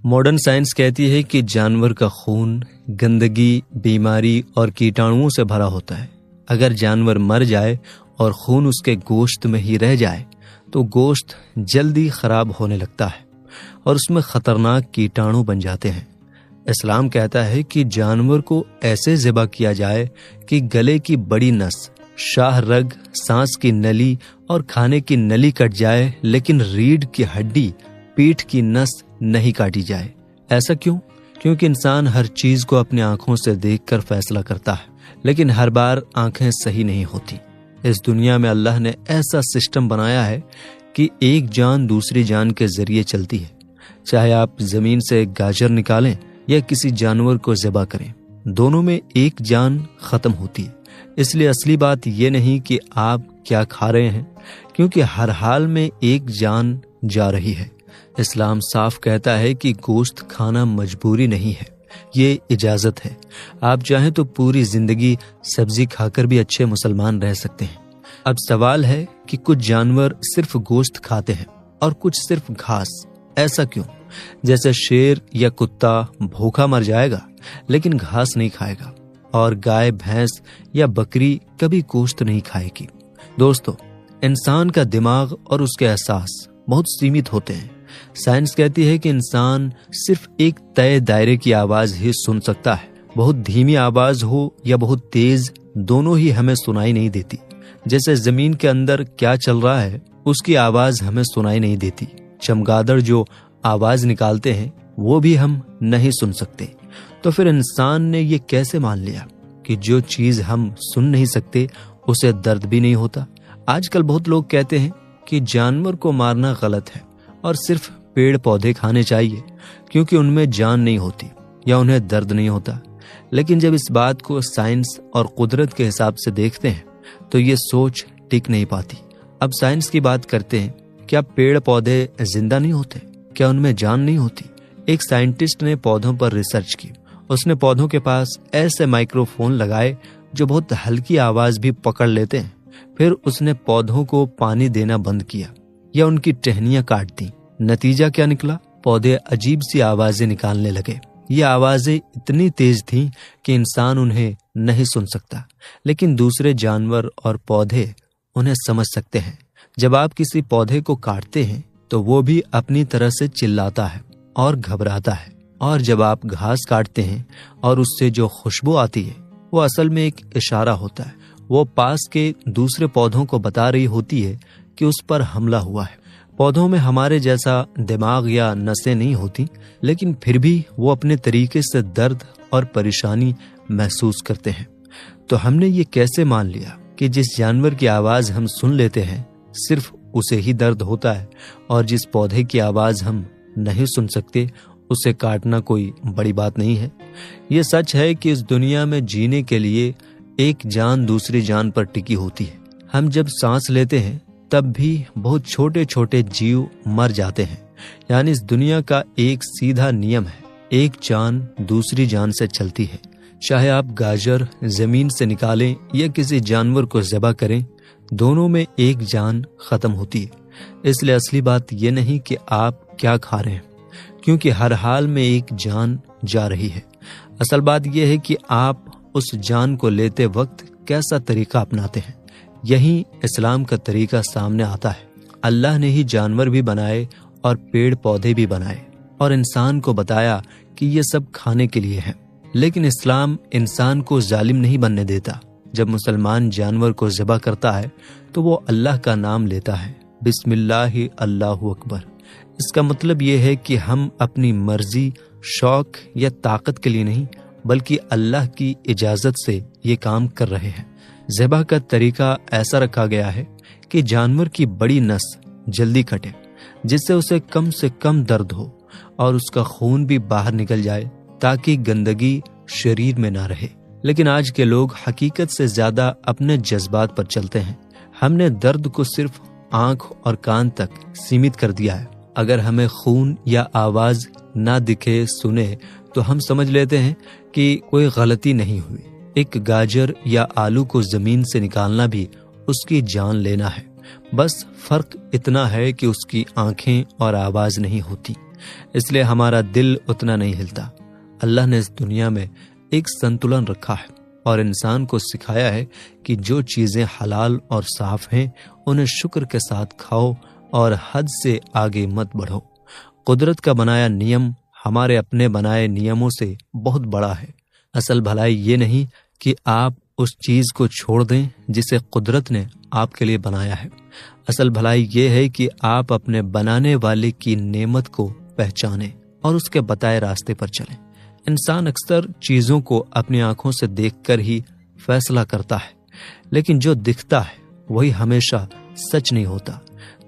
Modern science कहती है कि जानवर का खून गंदगी, बीमारी और कीटाणुओं से भरा होता है। अगर जानवर मर जाए और खून उसके गोश्त में ही रह जाए तो गोश्त जल्दी खराब होने लगता है और उसमें खतरनाक कीटाणु बन जाते हैं। इस्लाम कहता है कि जानवर को ऐसे ज़िबा किया जाए कि गले की बड़ी नस, शाह रग, सांस की नली और खाने की नली कट जाए, लेकिन रीढ़ की हड्डी, पीठ की नस नहीं काटी जाए। ऐसा क्यों? क्योंकि इंसान हर चीज को अपनी आंखों से देखकर फैसला करता है, लेकिन हर बार आंखें सही नहीं होती। इस दुनिया में अल्लाह ने ऐसा सिस्टम बनाया है कि एक जान दूसरी जान के जरिए चलती है। चाहे आप जमीन से एक गाजर निकालें या किसी जानवर को ज़िबा करें, दोनों में एक जान खत्म होती है। इसलिए असली बात यह नहीं कि आप क्या खा रहे हैं, क्योंकि हर हाल में एक जान जा रही है। इस्लाम साफ कहता है कि गोश्त खाना मजबूरी नहीं है, ये इजाजत है। आप चाहें तो पूरी जिंदगी सब्जी खाकर भी अच्छे मुसलमान रह सकते हैं। अब सवाल है कि कुछ जानवर सिर्फ गोश्त खाते हैं और कुछ सिर्फ घास। ऐसा क्यों? जैसे शेर या कुत्ता भूखा मर जाएगा लेकिन घास नहीं खाएगा, और गाय, भैंस या बकरी कभी गोश्त नहीं खाएगी। दोस्तों, इंसान का दिमाग और उसके एहसास बहुत सीमित होते हैं। साइंस कहती है कि इंसान सिर्फ एक तय दायरे की आवाज ही सुन सकता है। बहुत धीमी आवाज हो या बहुत तेज, दोनों ही हमें सुनाई नहीं देती। जैसे जमीन के अंदर क्या चल रहा है उसकी आवाज हमें सुनाई नहीं देती। चमगादड़ जो आवाज निकालते हैं वो भी हम नहीं सुन सकते। तो फिर इंसान ने ये कैसे मान लिया कि जो चीज हम सुन नहीं सकते उसे दर्द भी नहीं होता? आजकल बहुत लोग कहते हैं कि जानवर को मारना गलत है और सिर्फ पेड़ पौधे खाने चाहिए क्योंकि उनमें जान नहीं होती या उन्हें दर्द नहीं होता। लेकिन जब इस बात को साइंस और कुदरत के हिसाब से देखते हैं तो ये सोच टिक नहीं पाती। अब साइंस की बात करते हैं। क्या पेड़ पौधे जिंदा नहीं होते? क्या उनमें जान नहीं होती? एक साइंटिस्ट ने पौधों पर रिसर्च की। उसने पौधों के पास ऐसे माइक्रोफोन लगाए जो बहुत हल्की आवाज भी पकड़ लेते हैं। फिर उसने पौधों को पानी देना बंद किया या उनकी टहनियां काट दी। नतीजा क्या निकला? पौधे अजीब सी आवाजें निकालने लगे। ये आवाजें इतनी तेज थीं कि इंसान उन्हें नहीं सुन सकता, लेकिन दूसरे जानवर और पौधे उन्हें समझ सकते हैं। जब आप किसी पौधे को काटते हैं तो वो भी अपनी तरह से चिल्लाता है और घबराता है। और जब आप घास काटते हैं और उससे जो खुशबू आती है वो असल में एक इशारा होता है। वो पास के दूसरे पौधों को बता रही होती है कि उस पर हमला हुआ है। पौधों में हमारे जैसा दिमाग या नसें नहीं होती, लेकिन फिर भी वो अपने तरीके से दर्द और परेशानी महसूस करते हैं। तो हमने ये कैसे मान लिया कि जिस जानवर की आवाज हम सुन लेते हैं सिर्फ उसे ही दर्द होता है, और जिस पौधे की आवाज हम नहीं सुन सकते उसे काटना कोई बड़ी बात नहीं है? ये सच है कि इस दुनिया में जीने के लिए एक जान दूसरी जान पर टिकी होती है। हम जब सांस लेते हैं तब भी बहुत छोटे छोटे जीव मर जाते हैं। यानी इस दुनिया का एक सीधा नियम है, एक जान दूसरी जान से चलती है। चाहे आप गाजर जमीन से निकालें या किसी जानवर को ज़िबा करें, दोनों में एक जान खत्म होती है। इसलिए असली बात यह नहीं कि आप क्या खा रहे हैं, क्योंकि हर हाल में एक जान जा रही है। असल बात यह है कि आप उस जान को लेते वक्त कैसा तरीका अपनाते हैं। यही इस्लाम का तरीका सामने आता है। अल्लाह ने ही जानवर भी बनाए और पेड़ पौधे भी बनाए और इंसान को बताया कि ये सब खाने के लिए है। लेकिन इस्लाम इंसान को जालिम नहीं बनने देता। जब मुसलमान जानवर को ज़िबा करता है तो वो अल्लाह का नाम लेता है, बिस्मिल्लाहि अल्लाहु अकबर। इसका मतलब ये है कि हम अपनी मर्जी, शौक या ताकत के लिए नहीं, बल्कि अल्लाह की इजाजत से ये काम कर रहे हैं। ज़िबा का तरीका ऐसा रखा गया है कि जानवर की बड़ी नस जल्दी कटे, जिससे उसे कम से कम दर्द हो और उसका खून भी बाहर निकल जाए, ताकि गंदगी शरीर में ना रहे। लेकिन आज के लोग हकीकत से ज्यादा अपने जज्बात पर चलते हैं। हमने दर्द को सिर्फ आंख और कान तक सीमित कर दिया है। अगर हमें खून या आवाज ना दिखे, सुने, तो हम समझ लेते हैं कि कोई गलती नहीं हुई। एक गाजर या आलू को जमीन से निकालना भी उसकी जान लेना है। बस फर्क इतना है कि उसकी आंखें और आवाज नहीं होती। इसलिए हमारा दिल उतना नहीं हिलता। अल्लाह ने इस दुनिया में एक संतुलन रखा है और इंसान को सिखाया है कि जो चीजें हलाल और साफ हैं उन्हें शुक्र के साथ खाओ और हद से आगे मत बढ़ो। कुदरत का बनाया नियम हमारे अपने बनाए नियमों से बहुत बड़ा है। असल भलाई ये नहीं कि आप उस चीज को छोड़ दें जिसे कुदरत ने आपके लिए बनाया है। असल भलाई ये है कि आप अपने बनाने वाले की नेमत को पहचानें और उसके बताए रास्ते पर चलें। इंसान अक्सर चीजों को अपनी आंखों से देखकर ही फैसला करता है, लेकिन जो दिखता है वही हमेशा सच नहीं होता।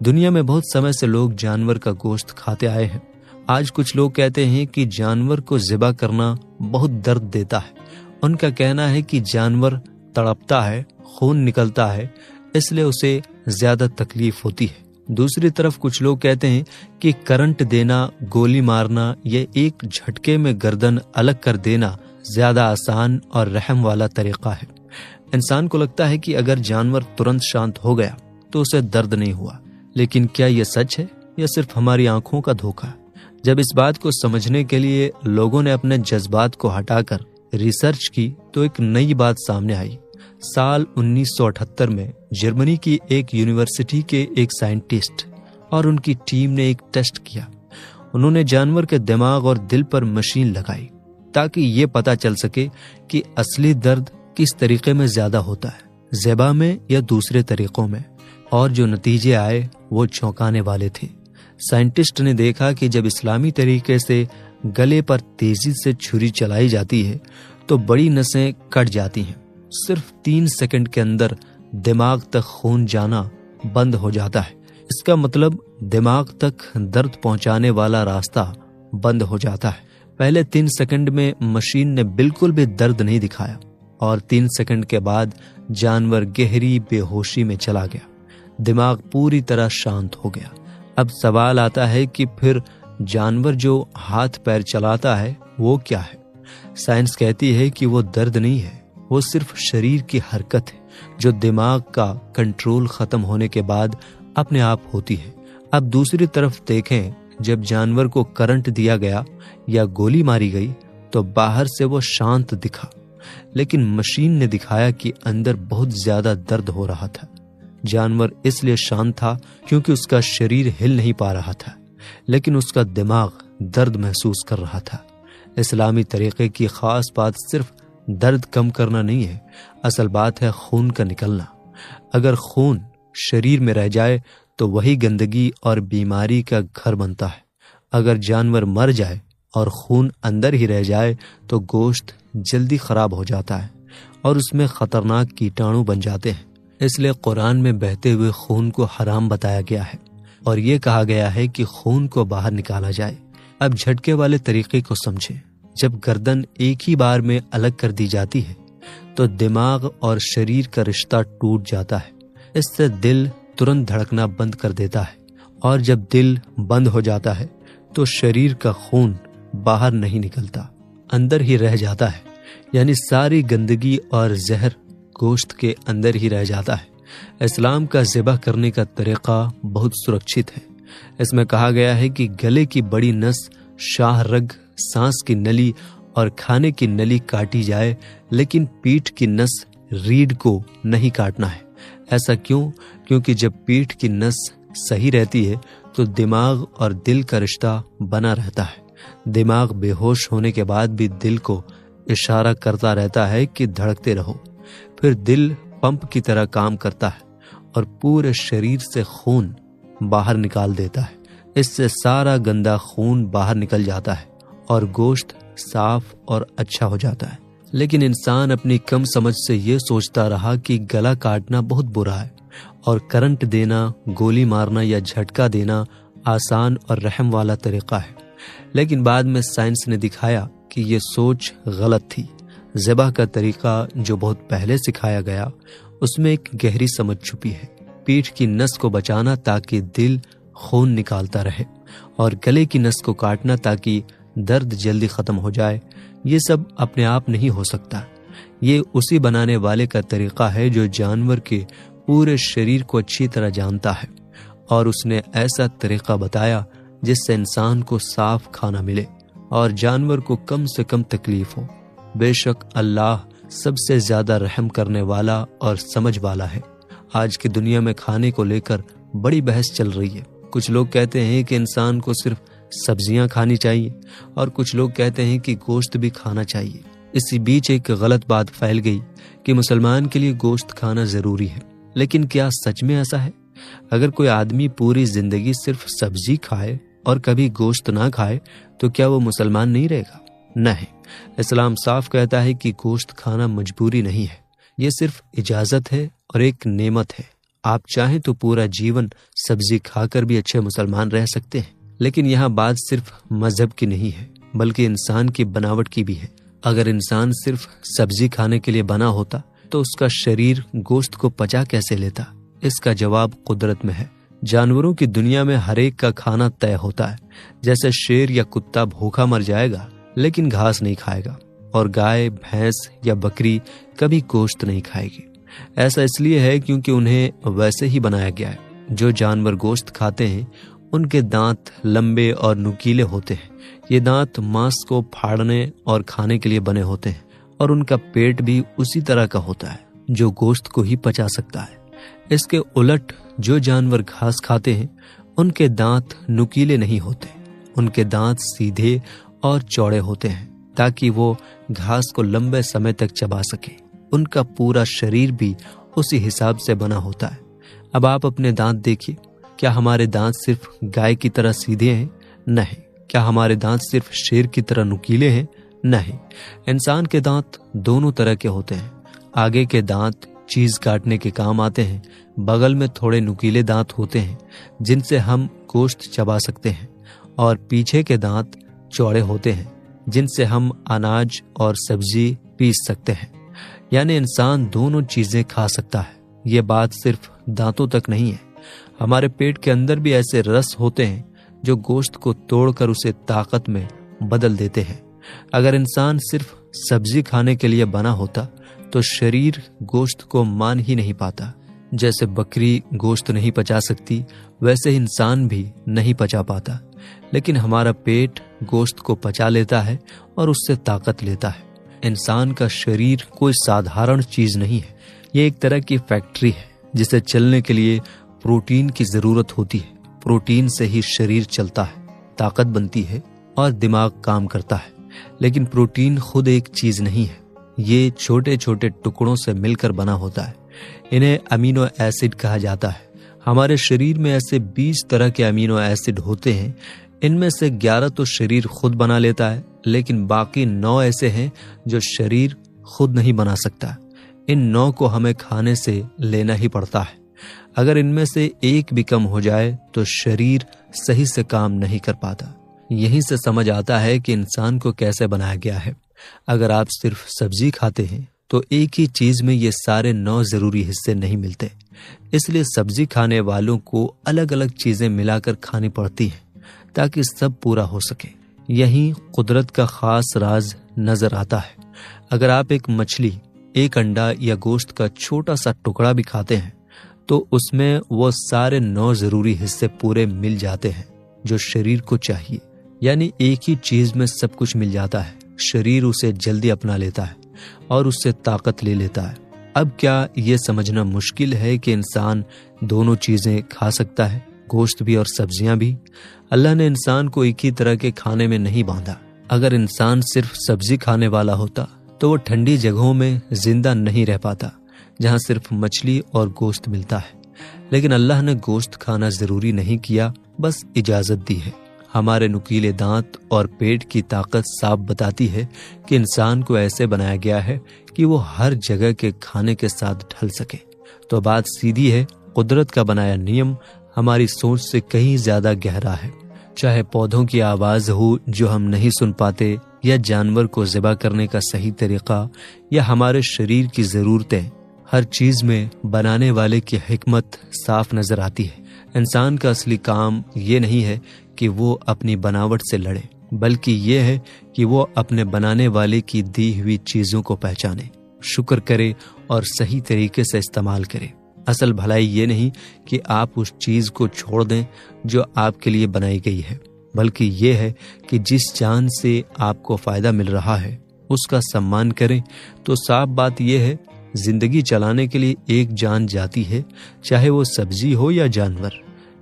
दुनिया में बहुत समय से लोग जानवर का गोश्त खाते आए हैं। आज कुछ लोग कहते हैं कि जानवर को ज़िबा करना बहुत दर्द देता है। उनका कहना है कि जानवर तड़पता है, खून निकलता है, इसलिए उसे ज्यादा तकलीफ होती है। दूसरी तरफ कुछ लोग कहते हैं कि करंट देना, गोली मारना या एक झटके में गर्दन अलग कर देना ज्यादा आसान और रहम वाला तरीका है। इंसान को लगता है कि अगर जानवर तुरंत शांत हो गया तो उसे दर्द नहीं हुआ, लेकिन क्या यह सच है या सिर्फ हमारी आंखों का धोखा? जब इस बात को समझने के लिए लोगों ने अपने जज्बात को हटाकर रिसर्च की तो एक नई बात सामने आई। साल 1978 में जर्मनी की एक यूनिवर्सिटी के एक साइंटिस्ट और उनकी टीम ने एक टेस्ट किया। उन्होंने जानवर के दिमाग और दिल पर मशीन लगाई ताकि ये पता चल सके कि असली दर्द किस तरीके में ज्यादा होता है, ज़िबा में या दूसरे तरीकों में। और जो नतीजे आए वो चौंकाने वाले थे। साइंटिस्ट ने देखा कि जब इस्लामी तरीके से गले पर तेजी से छुरी चलाई जाती है तो बड़ी नसें कट जाती हैं। सिर्फ 3 सेकंड के अंदर दिमाग तक खून जाना बंद हो जाता है। इसका मतलब दिमाग तक दर्द पहुंचाने वाला रास्ता बंद हो जाता है। पहले 3 सेकंड में मशीन ने बिल्कुल भी दर्द नहीं दिखाया और 3 सेकंड के बाद जानवर गहरी बेहोशी में चला गया। दिमाग पूरी तरह शांत हो गया। अब सवाल आता है कि फिर जानवर जो हाथ पैर चलाता है वो क्या है? साइंस कहती है कि वो दर्द नहीं है, वो सिर्फ शरीर की हरकत है जो दिमाग का कंट्रोल खत्म होने के बाद अपने आप होती है। अब दूसरी तरफ देखें, जब जानवर को करंट दिया गया या गोली मारी गई तो बाहर से वो शांत दिखा, लेकिन मशीन ने दिखाया कि अंदर बहुत ज्यादा दर्द हो रहा था। जानवर इसलिए शांत था क्योंकि उसका शरीर हिल नहीं पा रहा था, लेकिन उसका दिमाग दर्द महसूस कर रहा था। इस्लामी तरीके की खास बात सिर्फ दर्द कम करना नहीं है, असल बात है खून का निकलना। अगर खून शरीर में रह जाए तो वही गंदगी और बीमारी का घर बनता है। अगर जानवर मर जाए और खून अंदर ही रह जाए तो गोश्त जल्दी खराब हो जाता है और उसमें खतरनाक कीटाणु बन जाते हैं। इसलिए कुरान में बहते हुए खून को हराम बताया गया है और ये कहा गया है कि खून को बाहर निकाला जाए। अब झटके वाले तरीके को समझें। जब गर्दन एक ही बार में अलग कर दी जाती है तो दिमाग और शरीर का रिश्ता टूट जाता है। इससे दिल तुरंत धड़कना बंद कर देता है और जब दिल बंद हो जाता है तो शरीर का खून बाहर नहीं निकलता, अंदर ही रह जाता है। यानी सारी गंदगी और जहर गोश्त के अंदर ही रह जाता है। इस्लाम का ज़िबा करने का तरीका बहुत सुरक्षित है। इसमें कहा गया है कि गले की बड़ी नस, शाह रग, सांस की नली और खाने की नली काटी जाए, लेकिन पीठ की नस, रीढ़ को नहीं काटना है। ऐसा क्यों? क्योंकि जब पीठ की नस सही रहती है तो दिमाग और दिल का रिश्ता बना रहता है। दिमाग बेहोश होने के बाद भी दिल को इशारा करता रहता है कि धड़कते रहो। फिर दिल पंप की तरह काम करता है और पूरे शरीर से खून बाहर निकाल देता है। इससे सारा गंदा खून बाहर निकल जाता है और गोश्त साफ और अच्छा हो जाता है। लेकिन इंसान अपनी कम समझ से ये सोचता रहा कि गला काटना बहुत बुरा है और करंट देना, गोली मारना या झटका देना आसान और रहम वाला तरीका है। लेकिन बाद में साइंस ने दिखाया कि ये सोच गलत थी। ज़िबा का तरीका जो बहुत पहले सिखाया गया उसमें एक गहरी समझ छुपी है। पीठ की नस को बचाना ताकि दिल खून निकालता रहे और गले की नस को काटना ताकि दर्द जल्दी खत्म हो जाए। ये सब अपने आप नहीं हो सकता। ये उसी बनाने वाले का तरीका है जो जानवर के पूरे शरीर को अच्छी तरह जानता है और उसने ऐसा तरीका बताया जिससे इंसान को साफ खाना मिले और जानवर को कम से कम तकलीफ हो। बेशक अल्लाह सबसे ज्यादा रहम करने वाला और समझ वाला है। आज की दुनिया में खाने को लेकर बड़ी बहस चल रही है। कुछ लोग कहते हैं कि इंसान को सिर्फ सब्जियां खानी चाहिए और कुछ लोग कहते हैं कि गोश्त भी खाना चाहिए। इसी बीच एक गलत बात फैल गई कि मुसलमान के लिए गोश्त खाना जरूरी है। लेकिन क्या सच में ऐसा है? अगर कोई आदमी पूरी जिंदगी सिर्फ सब्जी खाए और कभी गोश्त ना खाए तो क्या वो मुसलमान नहीं रहेगा? नहीं, इस्लाम साफ कहता है कि गोश्त खाना मजबूरी नहीं है, ये सिर्फ इजाजत है और एक नेमत है। आप चाहें तो पूरा जीवन सब्जी खाकर भी अच्छे मुसलमान रह सकते हैं। लेकिन यहाँ बात सिर्फ मजहब की नहीं है, बल्कि इंसान की बनावट की भी है। अगर इंसान सिर्फ सब्जी खाने के लिए बना होता तो उसका शरीर गोश्त को पचा कैसे लेता? इसका जवाब कुदरत में है। जानवरों की दुनिया में हर एक का खाना तय होता है। जैसे शेर या कुत्ता भूखा मर जाएगा लेकिन घास नहीं खाएगा, और गाय, भैंस या बकरी कभी गोश्त नहीं खाएगी। ऐसा इसलिए है क्योंकि उन्हें वैसे ही बनाया गया है। जो जानवर गोश्त खाते हैं उनके दांत लंबे और नुकीले होते हैं। ये दांत मांस को फाड़ने और खाने के लिए बने होते हैं, और उनका पेट भी उसी तरह का होता है जो गोश्त को ही पचा सकता है। इसके उलट जो जानवर घास खाते हैं उनके दांत नुकीले नहीं होते। उनके दांत सीधे और चौड़े होते हैं ताकि वो घास को लंबे समय तक चबा सके। उनका पूरा शरीर भी उसी हिसाब से बना होता है। अब आप अपने दांत देखिए। क्या हमारे दांत सिर्फ गाय की तरह सीधे हैं? नहीं। क्या हमारे दांत सिर्फ शेर की तरह नुकीले हैं? नहीं। इंसान के दांत दोनों तरह के होते हैं। आगे के दांत चीज काटने के काम आते हैं। बगल में थोड़े नुकीले दांत होते हैं जिनसे हम गोश्त चबा सकते हैं, और पीछे के दांत चौड़े होते हैं जिनसे हम अनाज और सब्जी पीस सकते हैं। यानी इंसान दोनों चीजें खा सकता है। ये बात सिर्फ दांतों तक नहीं है। हमारे पेट के अंदर भी ऐसे रस होते हैं जो गोश्त को तोड़कर उसे ताकत में बदल देते हैं। अगर इंसान सिर्फ सब्जी खाने के लिए बना होता तो शरीर गोश्त को मान ही नहीं पाता। जैसे बकरी गोश्त नहीं पचा सकती, वैसे ही इंसान भी नहीं पचा पाता। लेकिन हमारा पेट गोश्त को पचा लेता है और उससे ताकत लेता है। इंसान का शरीर कोई साधारण चीज नहीं है। ये एक तरह की फैक्ट्री है जिसे चलने के लिए प्रोटीन की जरूरत होती है। प्रोटीन से ही शरीर चलता है, ताकत बनती है और दिमाग काम करता है। लेकिन प्रोटीन खुद एक चीज नहीं है। ये छोटे छोटे टुकड़ों से मिलकर बना होता है। इन्हें अमीनो एसिड कहा जाता है। हमारे शरीर में ऐसे 20 तरह के अमीनो एसिड होते हैं। इनमें से 11 तो शरीर खुद बना लेता है, लेकिन बाकी 9 ऐसे हैं जो शरीर खुद नहीं बना सकता। इन 9 को हमें खाने से लेना ही पड़ता है। अगर इनमें से एक भी कम हो जाए तो शरीर सही से काम नहीं कर पाता। यहीं से समझ आता है कि इंसान को कैसे बनाया गया है। अगर आप सिर्फ सब्जी खाते हैं तो एक ही चीज में ये सारे 9 जरूरी हिस्से नहीं मिलते। इसलिए सब्जी खाने वालों को अलग अलग चीजें मिलाकर खानी पड़ती हैं ताकि सब पूरा हो सके। यहीं कुदरत का खास राज नजर आता है। अगर आप एक मछली, एक अंडा या गोश्त का छोटा सा टुकड़ा भी खाते हैं तो उसमें वो सारे 9 जरूरी हिस्से पूरे मिल जाते हैं जो शरीर को चाहिए। यानी एक ही चीज में सब कुछ मिल जाता है। शरीर उसे जल्दी अपना लेता है और उससे ताकत ले लेता है। अब क्या ये समझना मुश्किल है कि इंसान दोनों चीजें खा सकता है, गोश्त भी और सब्जियां भी? अल्लाह ने इंसान को एक ही तरह के खाने में नहीं बांधा। अगर इंसान सिर्फ सब्जी खाने वाला होता तो वो ठंडी जगहों में जिंदा नहीं रह पाता जहां सिर्फ मछली और गोश्त मिलता है। लेकिन अल्लाह ने गोश्त खाना जरूरी नहीं किया, बस इजाजत दी है। हमारे नुकीले दांत और पेट की ताकत साफ बताती है कि इंसान को ऐसे बनाया गया है कि वो हर जगह के खाने के साथ ढल सके। तो बात सीधी है, कुदरत का बनाया नियम हमारी सोच से कहीं ज्यादा गहरा है। चाहे पौधों की आवाज हो जो हम नहीं सुन पाते, या जानवर को ज़िबा करने का सही तरीका, या हमारे शरीर की जरूरतें, हर चीज में बनाने वाले की हिकमत साफ नजर आती है। इंसान का असली काम ये नहीं है कि वो अपनी बनावट से लड़े, बल्कि ये है कि वो अपने बनाने वाले की दी हुई चीजों को पहचाने, शुक्र करे और सही तरीके से इस्तेमाल करे। असल भलाई ये नहीं कि आप उस चीज को छोड़ दें जो आपके लिए बनाई गई है, बल्कि ये है कि जिस जान से आपको फ़ायदा मिल रहा है उसका सम्मान करें। तो साफ बात यह है, जिंदगी चलाने के लिए एक जान जाती है, चाहे वो सब्जी हो या जानवर।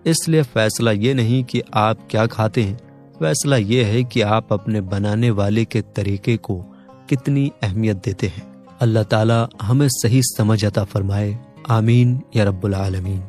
इसलिए फैसला ये नहीं कि आप क्या खाते हैं, फैसला ये है कि आप अपने बनाने वाले के तरीके को कितनी अहमियत देते हैं। अल्लाह ताला हमें सही समझ अता फरमाए। आमीन या रब्बुल आलमीन।